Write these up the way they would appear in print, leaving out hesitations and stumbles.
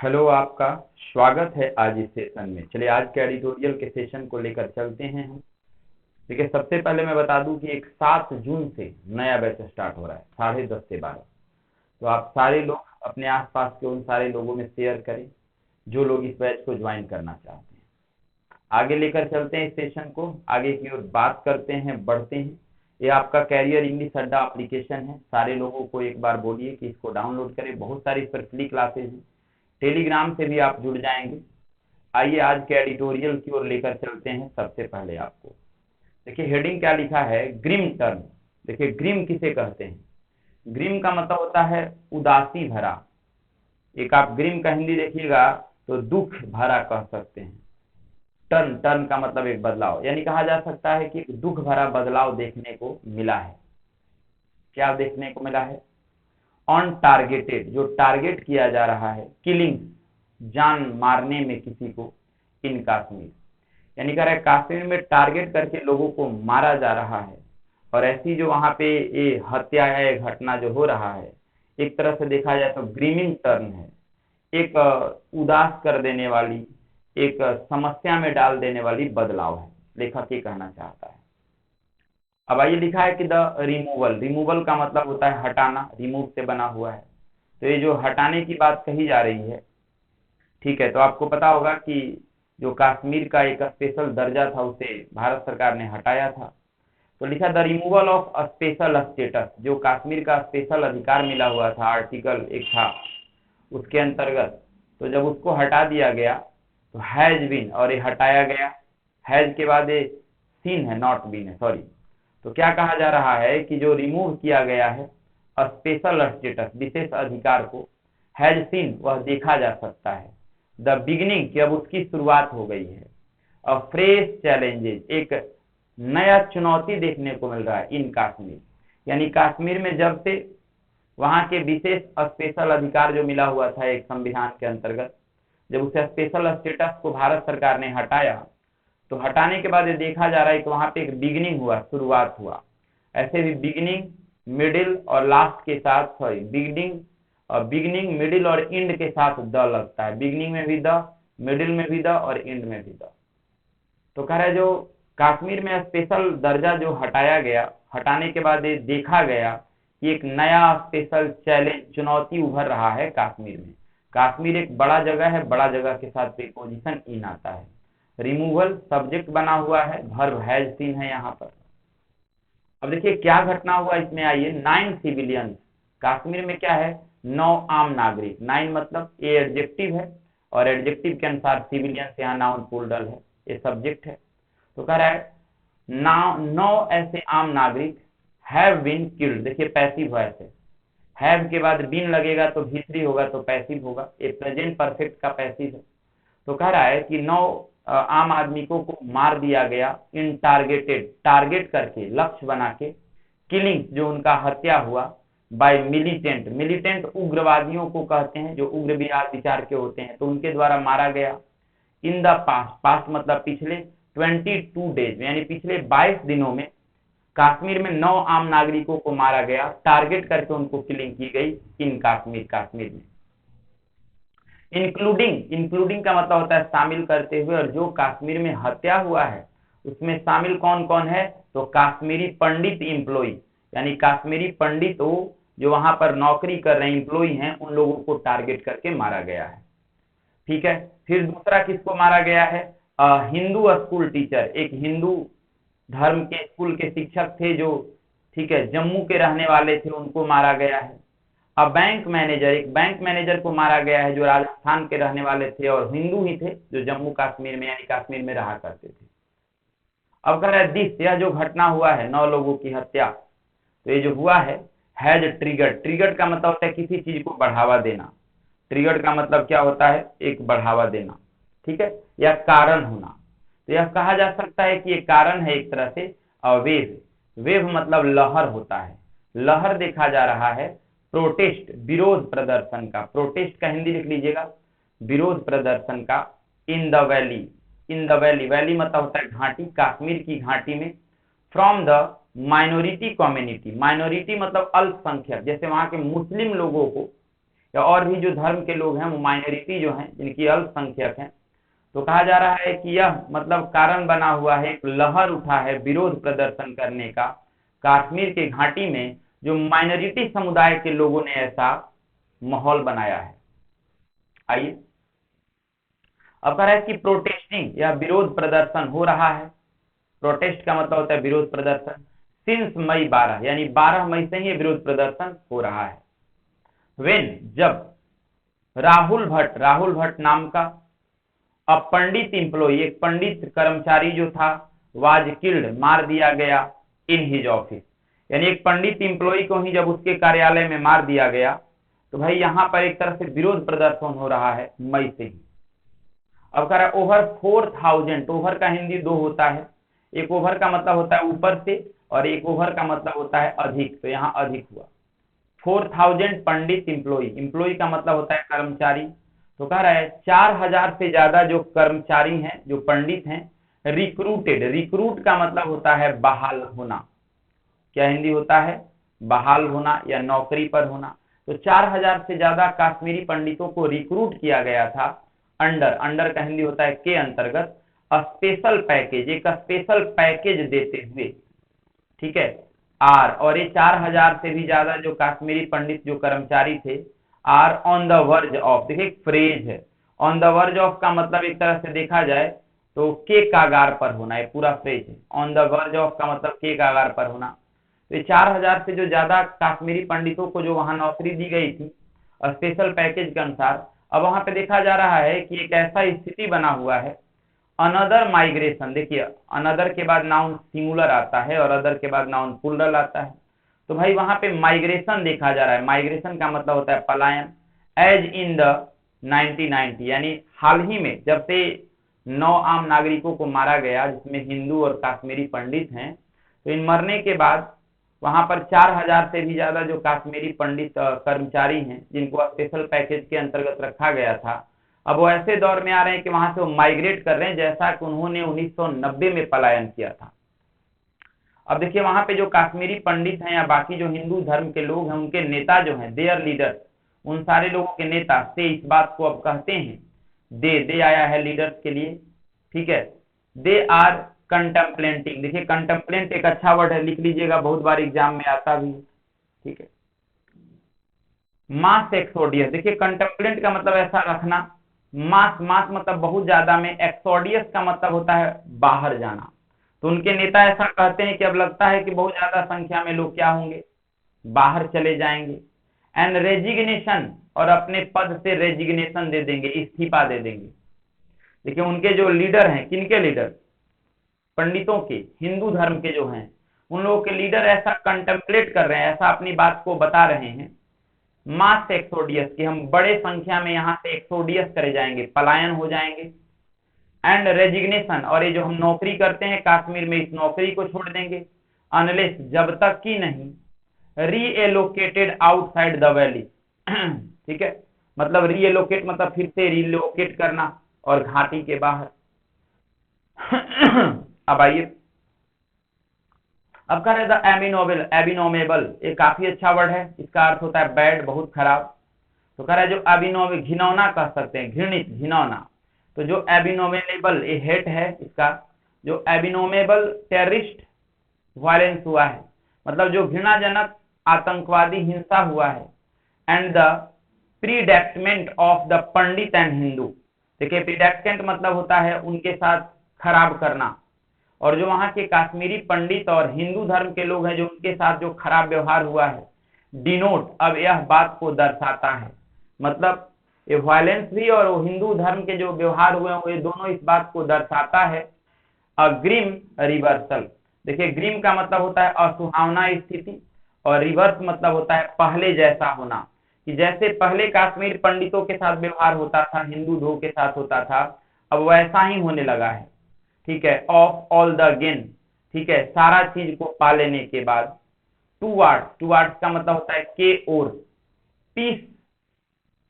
Hello, आपका स्वागत है आज इस सेशन में। चलिए आज के एडिटोरियल के सेशन को लेकर चलते हैं हम। देखिए, सबसे पहले मैं बता दूं कि एक 7 जून से नया बैच स्टार्ट हो रहा है 10:30 से 12। तो आप सारे लोग अपने आसपास के उन सारे लोगों में शेयर करें जो लोग इस बैच को ज्वाइन करना चाहते हैं। आगे लेकर चलते हैं इस सेशन को, आगे की ओर बात करते हैं, बढ़ते हैं। ये आपका कैरियर इंग्लिश अड्डा एप्लीकेशन है। सारे लोगों को एक बार बोलिए कि इसको डाउनलोड करें। बहुत सारी इस पर फ्री क्लासेज हैं। टेलीग्राम से भी आप जुड़ जाएंगे। आइए आज के एडिटोरियल की ओर लेकर चलते हैं। सबसे पहले आपको देखिए हेडिंग क्या लिखा है, ग्रिम टर्न। देखिए ग्रिम किसे कहते हैं? ग्रिम का मतलब होता है उदासी भरा। एक आप ग्रिम का हिंदी देखिएगा तो दुख भरा कह सकते हैं। टर्न, टर्न का मतलब एक बदलाव, यानी कहा जा सकता है कि दुख भरा बदलाव देखने को मिला है। क्या देखने को मिला है? ऑन टारगेटेड, जो टारगेट किया जा रहा है, किलिंग, जान मारने में किसी को, इन कश्मीर, यानी कह रहा है कश्मीर में टारगेट करके लोगों को मारा जा रहा है। और ऐसी जो वहां पे ये हत्या है, घटना जो हो रहा है, एक तरह से देखा जाए तो ग्रीमिंग टर्न है। एक उदास कर देने वाली, एक समस्या में डाल देने वाली बदलाव है, लेखक ये कहना चाहता है। अब आइए लिखा है कि द रिमूवल, रिमूवल का मतलब होता है हटाना, रिमूव से बना हुआ है। तो ये जो हटाने की बात कही जा रही है, ठीक है, तो आपको पता होगा कि जो कश्मीर का एक स्पेशल दर्जा था उसे भारत सरकार ने हटाया था। तो लिखा the removal of special status, जो कश्मीर का स्पेशल अधिकार मिला हुआ था, आर्टिकल एक था उसके अंतर्गत, तो जब उसको हटा दिया गया तो हैज बीन, और ये हटाया गया, हैज के बाद ये सीन है, नॉट बीन है, सॉरी। तो क्या कहा जा रहा है कि जो रिमूव किया गया है स्पेशल स्टेटस, विशेष अधिकार को, हैज सीन, वह देखा जा सकता है, द बिगिनिंग, कि अब उसकी शुरुआत हो गई है, अ फ्रेश चैलेंजेस, एक नया चुनौती देखने को मिल रहा है इन कश्मीर, यानी कश्मीर में जब से वहां के विशेष स्पेशल अधिकार जो मिला हुआ था एक संविधान के अंतर्गत, जब उसे स्पेशल स्टेटस को भारत सरकार ने हटाया, तो हटाने के बाद ये देखा जा रहा है कि वहां पे एक बिगिनिंग हुआ, शुरुआत हुआ। ऐसे भी बिगिनिंग, मिडिल और लास्ट के साथ, सॉरी, बिगिनिंग और बिगिनिंग, मिडिल और एंड के साथ द लगता है। बिगिनिंग में भी द, मिडिल में भी द और एंड में भी द। तो कह रहा है जो कश्मीर में स्पेशल दर्जा जो हटाया गया, हटाने के बाद ये देखा गया कि एक नया स्पेशल चैलेंज, चुनौती उभर रहा है कश्मीर में। कश्मीर एक बड़ा जगह है, बड़ा जगह के साथ प्रीपोजिशन इन आता है। रिमूवल सब्जेक्ट बना हुआ है, वर्ब हैज सीन है यहाँ पर। अब देखिए क्या घटना हुआ इसमें, आइए। 9 सिविलियंस, कश्मीर में क्या है, 9 आम नागरिक, 9 मतलब ये एडजेक्टिव है, और एडजेक्टिव के अनुसार सिविलियंस यहाँ नाउन प्लूरल है, ये सब्जेक्ट है। तो कह रहा है 9 ऐसे आम नागरिक हैव बीन किल्ड, देखिए पैसिव वॉइस है, हैव के बाद बीन लगेगा तो भी3 होगा, तो पैसिव होगा, ये प्रेजेंट परफेक्ट का पैसिव है। तो कह रहा है कि 9 आम आदमी को मार दिया गया, इन टारगेटेड, टारगेट करके, लक्ष्य बना के, किलिंग, जो उनका हत्या हुआ, बाय मिलिटेंट, मिलिटेंट उग्रवादियों को कहते हैं जो उग्र विचार के होते हैं, तो उनके द्वारा मारा गया। इन द पास्ट, पास्ट मतलब पिछले 22 डेज, यानी पिछले 22 दिनों में कश्मीर में 9 आम नागरिकों को मारा गया, टारगेट करके उनको किलिंग की गई इन कश्मीर, कश्मीर में। इंक्लूडिंग, इंक्लूडिंग का मतलब होता है शामिल करते हुए, और जो कश्मीर में हत्या हुआ है उसमें शामिल कौन कौन है, तो कश्मीरी पंडित एम्प्लॉय, यानी कश्मीरी पंडित जो वहां पर नौकरी कर रहे एम्प्लॉय हैं, उन लोगों को टारगेट करके मारा गया है। ठीक है, फिर दूसरा किसको मारा गया है, हिंदू स्कूल टीचर, एक हिंदू धर्म के स्कूल के शिक्षक थे जो, ठीक है, जम्मू के रहने वाले थे, उनको मारा गया है। अब बैंक मैनेजर, एक बैंक मैनेजर को मारा गया है जो राजस्थान के रहने वाले थे और हिंदू ही थे, जो जम्मू कश्मीर में यानी कश्मीर में रहा करते थे। अब कह रहा है दिस, यह जो घटना हुआ है 9 लोगों की हत्या, तो ये जो हुआ है, हैज ट्रिगर्ड, ट्रिगर्ड का मतलब होता है किसी चीज को बढ़ावा देना। ट्रिगर्ड का मतलब क्या होता है, एक बढ़ावा देना, ठीक है, या कारण होना। तो यह कहा जा सकता है कि ये कारण है एक तरह से वेव, वेव मतलब लहर होता है, लहर देखा जा रहा है, प्रोटेस्ट, विरोध प्रदर्शन का, प्रोटेस्ट का हिंदी लिख लीजिएगा, विरोध प्रदर्शन का, in the valley, in the valley, valley मतलब होता है घाटी, कश्मीर की घाटी में, from the minority community, minority मतलब अल्पसंख्यक, जैसे वहां के मुस्लिम लोगों को या और भी जो धर्म के लोग हैं वो माइनॉरिटी जो हैं जिनकी अल्पसंख्यक हैं, तो कहा जा रहा है कि यह मतलब कारण बना हुआ है, एक लहर उठा है विरोध प्रदर्शन करने का कश्मीर के घाटी में, जो माइनॉरिटी समुदाय के लोगों ने ऐसा माहौल बनाया है। आइए अब कह रहा है कि प्रोटेस्टिंग या विरोध प्रदर्शन हो रहा है। प्रोटेस्ट का मतलब होता है विरोध प्रदर्शन। सिंस मई 12 यानी 12 मई से ही विरोध प्रदर्शन हो रहा है। वेन जब राहुल भट्ट नाम का अ पंडित एम्प्लॉई, एक पंडित कर्मचारी जो था, वाज किल्ड मार दिया गया इन हिज ऑफिस, यानी एक पंडित एम्प्लॉई को ही जब उसके कार्यालय में मार दिया गया, तो भाई यहाँ पर एक तरह से विरोध प्रदर्शन हो रहा है मई से ही। अब कह रहा है ओवर 4000, ओवर का हिंदी दो होता है, एक ओवर का मतलब होता है ऊपर से और एक ओवर का मतलब होता है अधिक, तो यहाँ अधिक हुआ। 4000 पंडित एम्प्लॉई का मतलब होता है कर्मचारी, तो कह रहा है 4000 से ज्यादा जो कर्मचारी हैं, जो पंडित हैं, रिक्रूटेड, रिक्रूट का मतलब होता है बहाल होना, क्या हिंदी होता है, बहाल होना या नौकरी पर होना। तो 4000 से ज्यादा कश्मीरी पंडितों को रिक्रूट किया गया था अंडर का हिंदी होता है के अंतर्गत, स्पेशल पैकेज, एक स्पेशल पैकेज देते हुए, ठीक है, आर, और ये 4000 से भी ज्यादा जो कश्मीरी पंडित जो कर्मचारी थे, are on the verge of, देखिए फ्रेज है, ऑन द वर्ज ऑफ का मतलब एक तरह से देखा जाए तो के कागार पर होना, ये पूरा फ्रेज है, ऑन द वर्ज ऑफ का मतलब के कागार पर होना। तो ये 4000 से जो ज्यादा कश्मीरी पंडितों को जो वहां नौकरी दी गई थी स्पेशल पैकेज के अनुसार, अब वहां पे देखा जा रहा है कि एक ऐसा स्थिति बना हुआ है, अनदर माइग्रेशन, देखिए अनदर के बाद नाउन सिंगुलर आता है और अदर के बाद नाउन प्लूरल आता है, तो भाई वहां पे माइग्रेशन देखा जा रहा है। माइग्रेशन का मतलब होता है पलायन। एज इन द 1990 यानी हाल ही में जब से 9 आम नागरिकों को मारा गया जिसमें हिंदू और कश्मीरी पंडित हैं, तो इन मरने के बाद वहां पर 4000 से भी ज्यादा जो कश्मीरी पंडित कर्मचारी हैं जिनको स्पेशल पैकेज के अंतर्गत रखा गया था, अब वो ऐसे दौर में आ रहे हैं कि वहां से वो माइग्रेट कर रहे हैं जैसा कि उन्होंने 1990 में पलायन किया था। अब देखिए वहां पे जो कश्मीरी पंडित हैं या बाकी जो हिंदू धर्म के लोग हैं, उनके नेता जो हैं, देयर लीडर, उन सारे लोगों के नेता से इस बात को अब कहते हैं, दे आया है लीडर्स के लिए, ठीक है, दे आर कंटेम्पलेटिंग, देखिए कंटेम्पलेंट एक अच्छा वर्ड है, लिख लीजिएगा, बहुत बार एग्जाम में आता भी है, ठीक है। मास एक्सोडियस, देखिए कंटेम्पलेंट का मतलब ऐसा रखना, मास मतलब बहुत ज्यादा में, एक्सोडियस का मतलब होता है बाहर जाना, तो उनके नेता ऐसा कहते हैं कि अब लगता है कि बहुत ज्यादा संख्या में लोग क्या होंगे, बाहर चले जाएंगे। एंड रेजिग्नेशन, और अपने पद से रेजिग्नेशन दे देंगे, इस्तीफा दे देंगे। देखिए उनके जो लीडर हैं, किनके लीडर, पंडितों के, हिंदू धर्म के जो हैं, उन लोगों के लीडर ऐसा कंटेम्पलेट कर रहे हैं, ऐसा अपनी बात को बता रहे हैं, मास एक्सोडियस, कि हम बड़े संख्या में यहाँ से एक्सोडियस करे जाएंगे, पलायन हो जाएंगे। एंड रेजिग्नेशन, और ये जो हम नौकरी करते हैं कश्मीर में, इस नौकरी को छोड़ देंगे, अनलेस, जब तक कि नहीं, रीएलोकेटेड आउटसाइड द वैली, ठीक है, मतलब रीएलोकेट मतलब फिर से रीलोकेट करना, और घाटी के बाहर। अब आइए, अब कह रहे द एबिनोमेबल, ये काफी अच्छा वर्ड है, इसका अर्थ होता है बैड, बहुत खराब। तो कह रहा है जो एबिनोमेबल, घिनौना कह सकते हैं, घृणित, घिनौना, तो जो एबिनोमेबल, ये हेट है इसका, जो एबिनोमेबल टेररिस्ट वायलेंस हुआ है, मतलब जो घृणाजनक आतंकवादी हिंसा हुआ है, and the predicament of the Pandit and Hindu, देखिए प्रीडेक्टेंट मतलब होता है उनके साथ खराब करना, और जो वहां के कश्मीरी पंडित और हिंदू धर्म के लोग हैं जो उनके साथ जो खराब व्यवहार हुआ है, डिनोट, अब यह बात को दर्शाता है, मतलब ये वायलेंस भी और वो हिंदू धर्म के जो व्यवहार हुए हैं, ये दोनों इस बात को दर्शाता है, अग्रिम रिवर्सल, देखिए ग्रीम का मतलब होता है असुहावना स्थिति, और रिवर्स मतलब होता है पहले जैसा होना, कि जैसे पहले कश्मीर पंडितों के साथ व्यवहार होता था, हिंदू धो के साथ होता था, अब वैसा ही होने लगा है, ठीक है, ऑफ ऑल द गेन, ठीक है, सारा चीज को पा लेने के बाद। टूवर्ड्स का मतलब होता है के ओर, पीस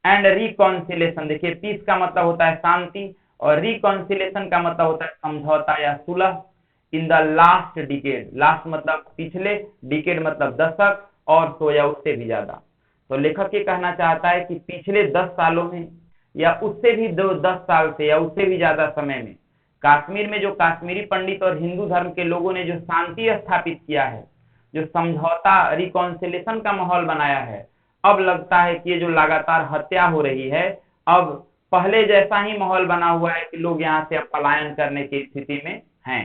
एंड रिकॉन्सिलेशन, देखिए पीस का मतलब होता है शांति, और रिकॉन्सिलेशन का मतलब होता है समझौता या सुलह, in the last decade, last मतलब पिछले, डिकेड मतलब दशक, और सो या उससे भी ज्यादा, तो लेखक ये कहना चाहता है कि पिछले 10 सालों में या उससे भी 10 साल से या उससे भी ज्यादा समय में कश्मीर में जो कश्मीरी पंडित और हिंदू धर्म के लोगों ने जो शांति स्थापित किया है, जो समझौता रिकॉन्सिलेशन का माहौल बनाया है, अब लगता है कि ये जो लगातार हत्या हो रही है, अब पहले जैसा ही माहौल बना हुआ है कि लोग यहाँ से अब पलायन करने की स्थिति में हैं।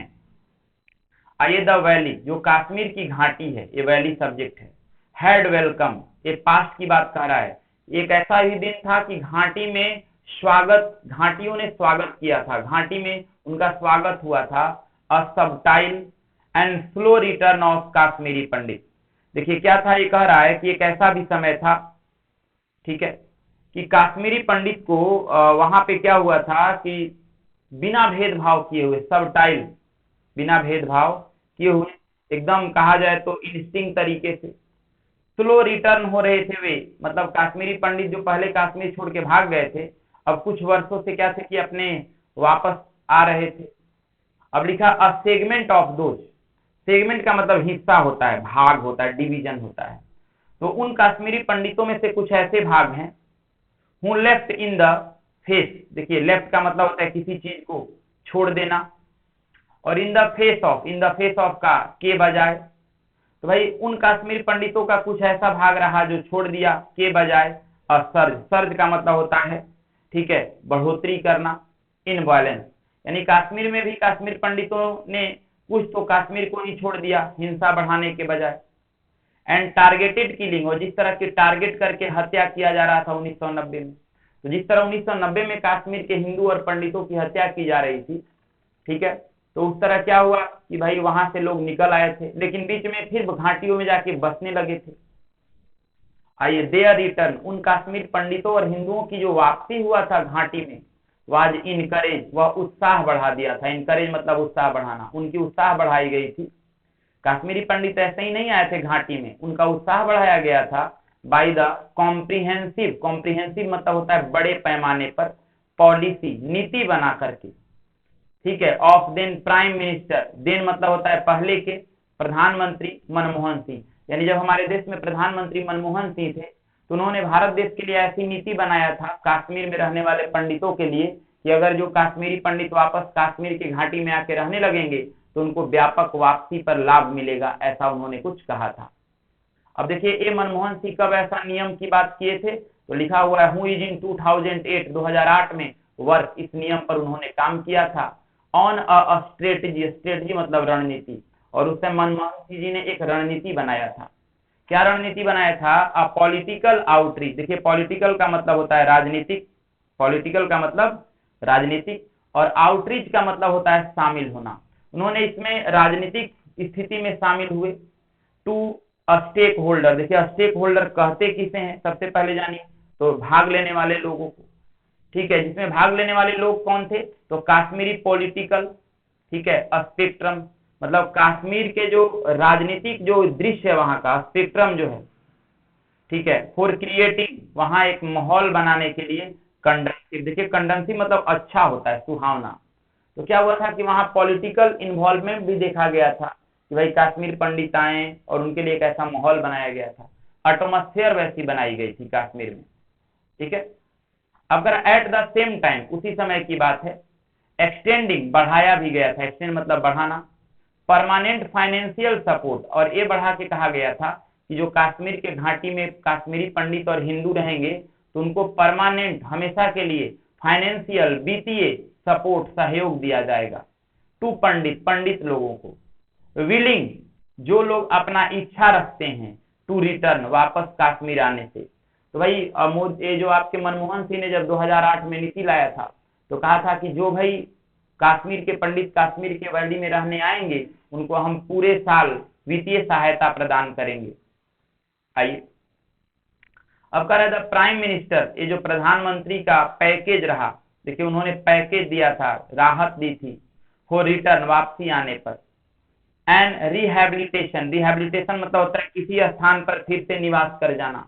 आइए द वैली, जो कश्मीर की घाटी है, ये वैली सब्जेक्ट है। हैड वेलकम, ये पास्ट की बात कर रहा है। एक ऐसा ही दिन था कि घाटी में घाटियों ने स्वागत किया था, घाटी में उनका स्वागत हुआ था। A subtle and slow return of Kashmiri Pandit. देखिए क्या था, ये कह रहा है कि एक ऐसा भी समय था, ठीक है, कि कश्मीरी पंडित को वहां पे क्या हुआ था कि बिना भेदभाव किए हुए, सबटाइल, बिना भेदभाव किए हुए, एकदम कहा जाए तो इंस्टिंक्ट तरीके से स्लो रिटर्न हो रहे थे वे। मतलब कश्मीरी पंडित जो पहले कश्मीर छोड़ के भाग गए थे, अब कुछ वर्षों से क्या थे कि अपने वापस आ रहे थे। अब लिखा a segment of those, segment का मतलब हिस्सा होता है, भाग होता है, डिवीजन होता है। तो उन कश्मीरी पंडितों में से कुछ ऐसे भाग हैं who left in the face. देखिए लेफ्ट का मतलब होता है किसी चीज को छोड़ देना, और in the face of, in the face of का के बजाय, तो भाई उन कश्मीरी पंडितों का कुछ ऐसा भाग रहा जो छोड़ दिया के बजाय सर्ज। सर्ज का मतलब होता है, ठीक है, बढ़ोतरी करना, इन वायलेंस, यानी कश्मीर में भी कश्मीर पंडितों ने कुछ तो कश्मीर को ही छोड़ दिया हिंसा बढ़ाने के बजाय। एंड टारगेटेड किलिंग, और जिस तरह की टारगेट करके हत्या किया जा रहा था 1990 में, तो जिस तरह 1990 में कश्मीर के हिंदू और पंडितों की हत्या की जा रही थी, ठीक है, तो उस तरह क्या हुआ कि भाई वहां से लोग निकल आए थे, लेकिन बीच में फिर घाटियों में जाके बसने लगे थे। आइए देयर रिटर्न, उन कश्मीर पंडितों और हिंदुओं की जो वापसी हुआ था घाटी में, वाज इनकरेज, वह उत्साह बढ़ा दिया था। इनकरेज मतलब उत्साह बढ़ाना, उनकी उत्साह बढ़ाई गई थी। कश्मीरी पंडित ऐसे ही नहीं आए थे घाटी में, उनका उत्साह बढ़ाया गया था बाय द कॉम्प्रिहेंसिव, कॉम्प्रिहेंसिव मतलब होता है बड़े पैमाने पर, पॉलिसी, नीति बना करके, ठीक है, of then prime minister, then मतलब होता है पहले के प्रधानमंत्री मनमोहन सिंह। यानी जब हमारे देश में प्रधानमंत्री मनमोहन सिंह थे, तो उन्होंने भारत देश के लिए ऐसी नीति बनाया था कश्मीर में रहने वाले पंडितों के लिए कि अगर जो कश्मीरी पंडित वापस कश्मीर की घाटी में आके रहने लगेंगे तो उनको व्यापक वापसी पर लाभ मिलेगा, ऐसा उन्होंने कुछ कहा था। अब देखिए ए मनमोहन सिंह कब ऐसा नियम की बात किए थे, तो लिखा हुआ है हु इज इन 2008, 2008 में वर्क, इस नियम पर उन्होंने काम किया था। ऑन अ स्ट्रेटजी, स्ट्रेटजी मतलब रणनीति, और उस समय मनमोहन सिंह जी ने एक रणनीति बनाया था। क्या रणनीति बनाया था? A political outreach. देखिए पॉलिटिकल का मतलब होता है राजनीतिक, पॉलिटिकल का मतलब राजनीतिक, और आउटरीच का मतलब होता है शामिल होना। उन्होंने इसमें राजनीतिक स्थिति में शामिल हुए। टू अ स्टेक होल्डर, देखिए स्टेक होल्डर कहते किसे हैं सबसे पहले जानिए, तो भाग लेने वाले लोगों को, ठीक है, जिसमें भाग लेने वाले लोग कौन थे, तो कश्मीरी पॉलिटिकल, ठीक है, स्पेक्ट्रम मतलब कश्मीर के जो राजनीतिक जो दृश्य है वहां का स्पेक्ट्रम जो है, ठीक है, फॉर क्रिएटिंग, वहां एक माहौल बनाने के लिए कंडक्टिव। देखिए कंडक्टिव मतलब अच्छा होता है, सुहावना। तो क्या हुआ था कि वहां पॉलिटिकल इन्वॉल्वमेंट भी देखा गया था कि भाई कश्मीर पंडित आए और उनके लिए एक ऐसा माहौल बनाया गया था, एटमॉस्फेयर वैसी बनाई गई थी कश्मीर में, ठीक है। अगर एट द सेम टाइम, उसी समय की बात है, एक्सटेंडिंग बढ़ाया भी गया था, एक्सटेंड मतलब बढ़ाना, परमानेंट फाइनेंशियल सपोर्ट, और ये बढ़ा के कहा गया था कि जो कश्मीर के घाटी में कश्मीरी पंडित और हिंदू रहेंगे तो उनको परमानेंट हमेशा के लिए फाइनेंशियल वित्तीय सपोर्ट सहयोग दिया जाएगा। टू पंडित, पंडित लोगों को, विलिंग, जो लोग अपना इच्छा रखते हैं, टू रिटर्न, वापस कश्मीर आने से। तो भाई ये जो आपके मनमोहन सिंह ने जब 2008 में नीति लाया था तो कहा था कि जो भाई कश्मीर के पंडित कश्मीर के वैली में रहने आएंगे उनको हम पूरे साल वित्तीय सहायता प्रदान करेंगे। आइए अब कह रहे थे प्राइम मिनिस्टर, ये जो प्रधानमंत्री का पैकेज रहा, देखिए उन्होंने पैकेज दिया था, राहत दी थी फॉर रिटर्न, वापसी आने पर। एंड रिहैबिलिटेशन, रिहैबिलिटेशन मतलब होता है किसी स्थान पर फिर से निवास कर जाना।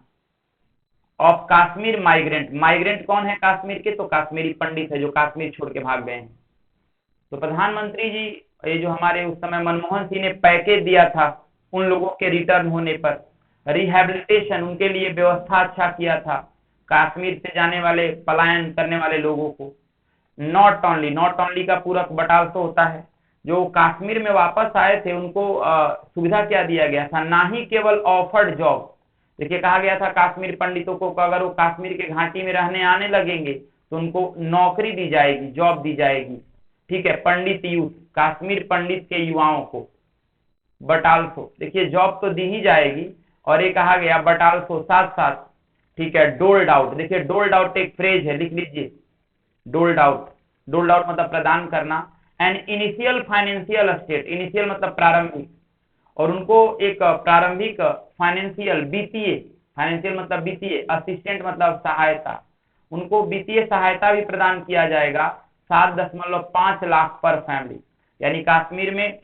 ऑफ कश्मीर माइग्रेंट, माइग्रेंट कौन है कश्मीर के, तो कश्मीरी पंडित है जो कश्मीर छोड़ के भाग गए हैं। तो प्रधानमंत्री जी, ये जो हमारे उस समय मनमोहन सिंह ने पैकेज दिया था उन लोगों के रिटर्न होने पर, रिहैबिलिटेशन, उनके लिए व्यवस्था अच्छा किया था कश्मीर से जाने वाले पलायन करने वाले लोगों को। नॉट ओनली का पूरक बट आल्सो होता है, जो कश्मीर में वापस आए थे उनको सुविधा क्या दिया गया था, ना ही केवल ऑफर्ड जॉब। देखिए कहा गया था कश्मीर पंडितों को अगर वो कश्मीर के घाटी में रहने आने लगेंगे तो उनको नौकरी दी जाएगी, जॉब दी जाएगी। ठीक है, पंडित यूथ, कश्मीर पंडित के युवाओं को। बट आल्सो देखिए जॉब तो दी ही जाएगी, और ये कहा गया बट आल्सो साथ साथ, ठीक है, डोल्ड आउट। देखिए डोल्ड आउट एक फ्रेज है, लिख लीजिए, डोल्ड आउट मतलब प्रदान करना। And initial financial state, initial मतलब प्रारंभिक, और उनको एक प्रारंभिक फाइनेंशियल वित्तीय, फाइनेंशियल मतलब वित्तीय, असिस्टेंट मतलब सहायता, उनको वित्तीय सहायता भी प्रदान किया जाएगा 7.5 लाख पर फैमिली। यानी कश्मीर में,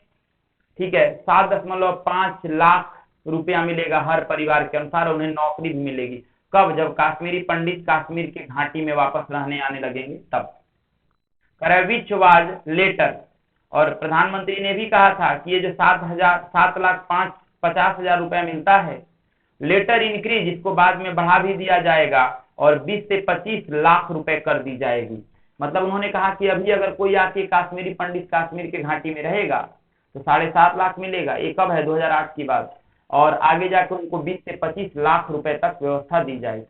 ठीक है, 7.5 लाख रुपया मिलेगा हर परिवार के अनुसार, उन्हें नौकरी भी मिलेगी। कब? जब कश्मीरी पंडित कश्मीर की घाटी में वापस रहने आने लगेंगे तब। विच वाज लेटर, और प्रधानमंत्री ने भी कहा था कि ये जो 7,50,000 रुपया मिलता है, लेटर इंक्रीज, इसको बाद में बढ़ा भी दिया जाएगा और 20 से 25 लाख रुपए कर दी जाएगी। मतलब उन्होंने कहा कि अभी अगर कोई आके कश्मीरी पंडित कश्मीर के घाटी में रहेगा तो 7.5 लाख मिलेगा, ये कब है? 2008 की बात, और आगे जाकर उनको 20 से 25 लाख रुपए तक व्यवस्था दी जाएगी।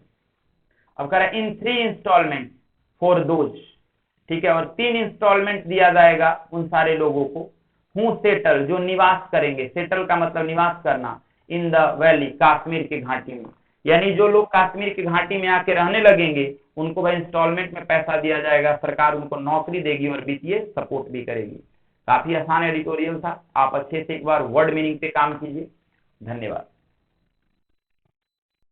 अब कह रहा है इन 3 इंस्टॉलमेंट फॉर दोज, ठीक है, और 3 इंस्टॉलमेंट दिया जाएगा उन सारे लोगों को हु सेटल, जो निवास करेंगे, सेटल का मतलब निवास करना, इन द वैली, कश्मीर की घाटी में। यानी जो लोग कश्मीर की घाटी में आके रहने लगेंगे उनको भाई इंस्टॉलमेंट में पैसा दिया जाएगा, सरकार उनको नौकरी देगी और वित्तीय सपोर्ट भी करेगी। काफी आसान एडिटोरियल था, आप अच्छे से एक बार वर्ड मीनिंग पे काम कीजिए। धन्यवाद।